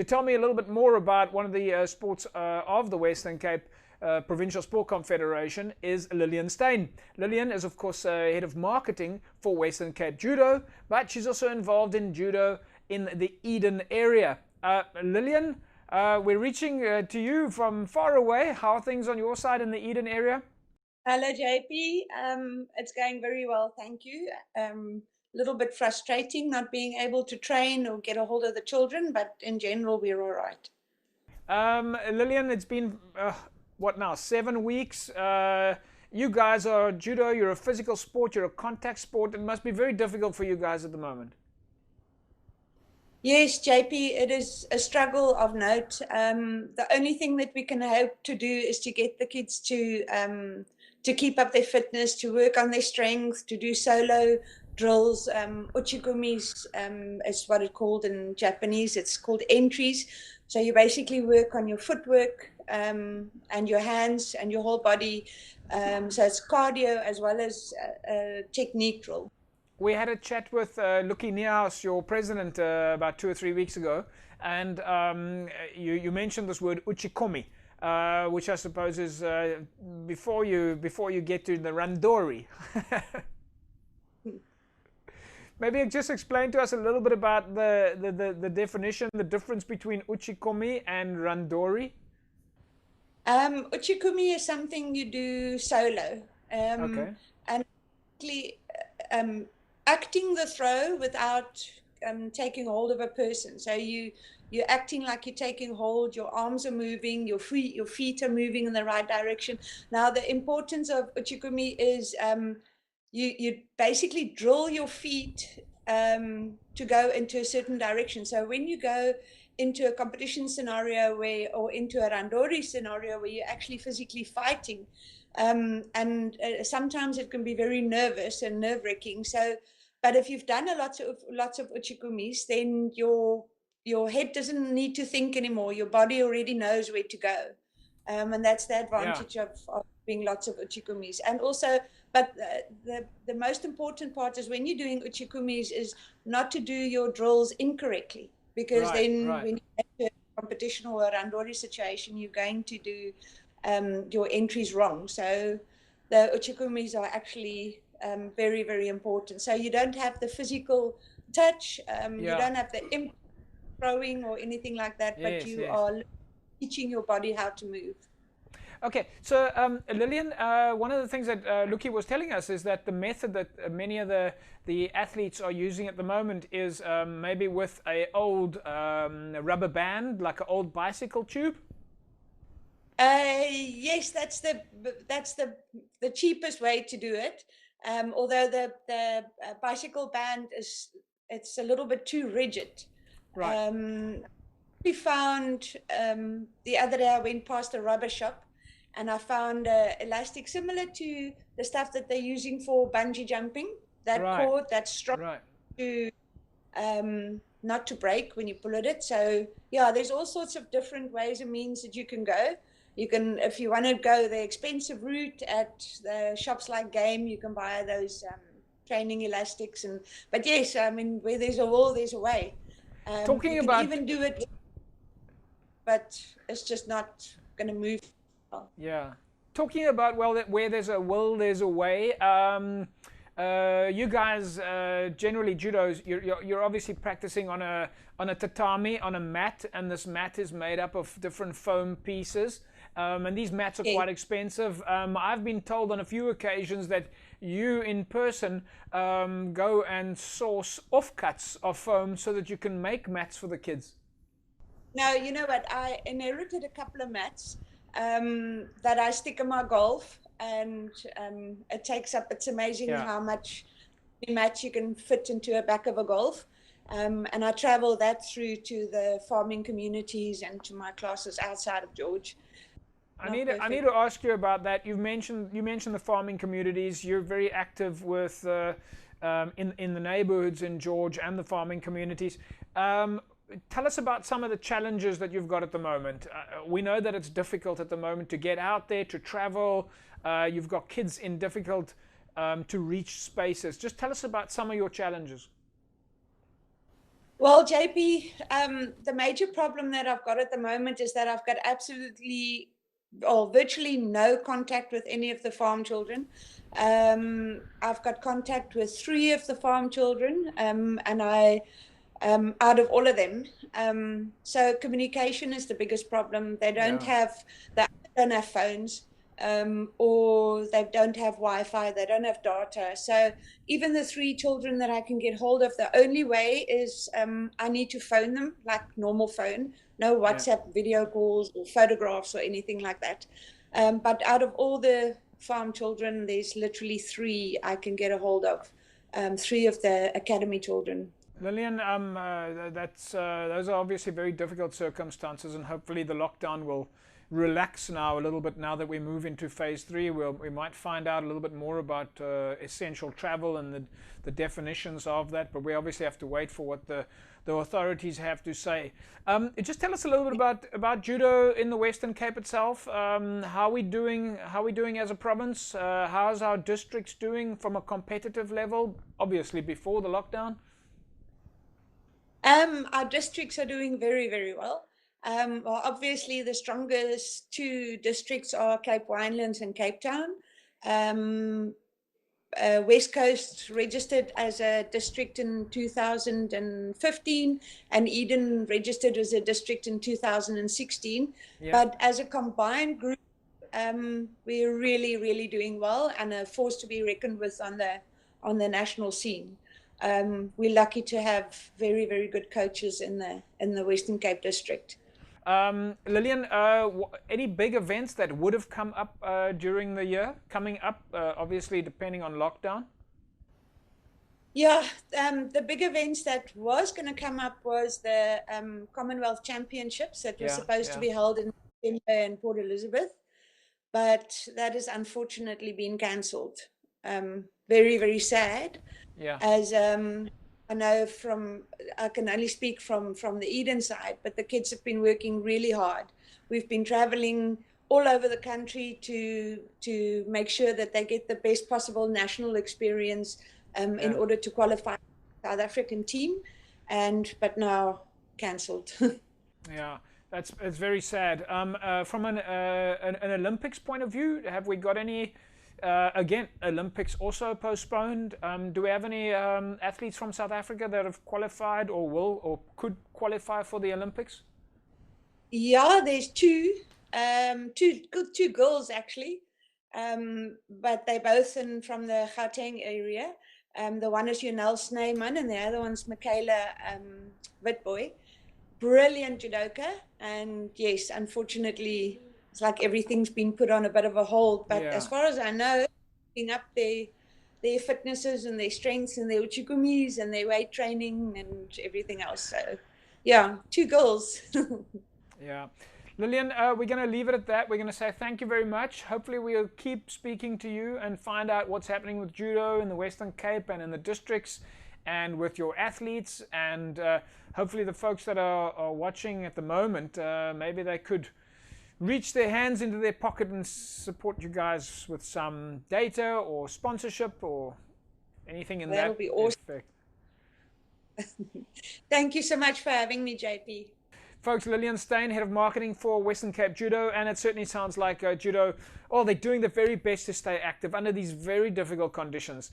to tell me a little bit more about one of the sports of the Western Cape Provincial Sport Confederation is Lilian Steyn. Lilian is, of course, head of marketing for Western Cape Judo, but she's also involved in judo in the Eden area. Lilian, we're reaching to you from far away. How are things on your side in the Eden area? Hello, JP. It's going very well, thank you. A little bit frustrating not being able to train or get a hold of the children, but in general, we're all right. Lilian, it's been what now, 7 weeks? You guys are judo, you're a physical sport, you're a contact sport. It must be very difficult for you guys at the moment. Yes, JP, it is a struggle of note. The only thing that we can hope to do is to get the kids to keep up their fitness, to work on their strength, to do solo drills. IchikoMes is what it's called in Japanese. It's called entries. So you basically work on your footwork and your hands and your whole body. So it's cardio as well as technique drill. We had a chat with Lucky Niehaus, your president, about 2 or 3 weeks ago, and you mentioned this word IchikoMe, which I suppose is before you get to the Randori. Maybe just explain to us a little bit about the definition, the difference between IchikoMe and Randori. IchikoMe is something you do solo. Okay. And acting the throw without taking hold of a person. So you're acting like you're taking hold, your arms are moving, your feet are moving in the right direction. Now, the importance of IchikoMe is you basically drill your feet to go into a certain direction. So when you go into a competition scenario or into a Randori scenario where you're actually physically fighting, and sometimes it can be very nervous and nerve-wracking. So, but if you've done lots of IchikoMes, then your head doesn't need to think anymore. Your body already knows where to go, and that's the advantage of doing lots of IchikoMes. And also, but the most important part is when you're doing IchikoMes is not to do your drills incorrectly, because then when you get to a competition or a Randori situation, you're going to do your entries wrong. So the IchikoMes are actually very, very important. So you don't have the physical touch, you don't have the throwing or anything like that, but you are teaching your body how to move. Okay, so Lilian, one of the things that Luki was telling us is that the method that many of the athletes are using at the moment is maybe with a old rubber band, like an old bicycle tube. Yes, that's the cheapest way to do it. Although the bicycle band it's a little bit too rigid. Right. We found the other day I went past a rubber shop, and I found elastic similar to the stuff that they're using for bungee jumping. That cord that's strong to not to break when you pull at it. So yeah, there's all sorts of different ways and means that you can go. You can, if you want to go the expensive route at the shops like Game, you can buy those training elastics. But yes, I mean, where there's a will, there's a way. Talking you about, can even do it, but it's just not going to move. Yeah. Talking about, well, where there's a will, there's a way. You guys generally judos. You're obviously practicing on a tatami, on a mat, and this mat is made up of different foam pieces. And these mats are quite expensive. I've been told on a few occasions that you in person go and source offcuts of foam so that you can make mats for the kids. Now, you know what? I inherited a couple of mats that I stick in my golf, and it takes up, it's amazing how much mats you can fit into a back of a golf. And I travel that through to the farming communities and to my classes outside of George. I need to ask you about that. You mentioned the farming communities. You're very active with in the neighborhoods in George and the farming communities. Tell us about some of the challenges that you've got at the moment. We know that it's difficult at the moment to get out there, to travel. You've got kids in difficult to reach spaces. Just tell us about some of your challenges. Well, JP, the major problem that I've got at the moment is that I've got absolutely or virtually no contact with any of the farm children. I've got contact with 3 of the farm children, and out of all of them. So communication is the biggest problem. They don't have phones, or they don't have Wi-Fi. They don't have data. So even the 3 children that I can get hold of, the only way is I need to phone them like normal phone. No WhatsApp video calls or photographs or anything like that. But out of all the farm children, there's literally 3 I can get a hold of. 3 of the academy children. Lilian, those are obviously very difficult circumstances, and hopefully the lockdown will relax now a little bit now that we move into phase 3. We might find out a little bit more about essential travel and the definitions of that, but we obviously have to wait for what the authorities have to say. Just tell us a little bit about judo in the Western Cape itself. How are we doing as a province? How's our districts doing from a competitive level, obviously before the lockdown? Our districts are doing very, very well. Well, obviously, the strongest 2 districts are Cape Winelands and Cape Town. West Coast registered as a district in 2015, and Eden registered as a district in 2016. But as a combined group, we're really, really doing well and a force to be reckoned with on the national scene. We're lucky to have very, very good coaches in the Western Cape district. Lilian, any big events that would have come up during the year, coming up, obviously depending on lockdown? Yeah, the big events that was going to come up was the Commonwealth Championships that was supposed to be held in December in Port Elizabeth, but that has unfortunately been cancelled. Very, very sad. Yeah. As I know I can only speak from the Eden side, but the kids have been working really hard. We've been traveling all over the country to make sure that they get the best possible national experience in order to qualify the South African team, but now cancelled. Yeah, it's very sad. From an Olympics point of view, have we got any? Again, Olympics also postponed. Do we have any athletes from South Africa that have qualified or will or could qualify for the Olympics? Yeah, there's two girls actually, but they're both from the Gauteng area. The one is Jonelle Snyman and the other one's Michaela Witboy. Brilliant judoka, and yes, unfortunately, it's like everything's been put on a bit of a hold. But as far as I know, picking up their fitnesses and their strengths and their IchikoMes and their weight training and everything else. So, yeah, 2 girls. Yeah. Lilian, we're going to leave it at that. We're going to say thank you very much. Hopefully we'll keep speaking to you and find out what's happening with judo in the Western Cape and in the districts and with your athletes. And hopefully the folks that are watching at the moment, maybe they could reach their hands into their pocket and support you guys with some data or sponsorship or anything in that That'll be awesome. effect. Thank you so much for having me, JP. Folks, Lilian Steyn, Head of Marketing for Western Cape Judo, and it certainly sounds like Judo, they're doing the very best to stay active under these very difficult conditions.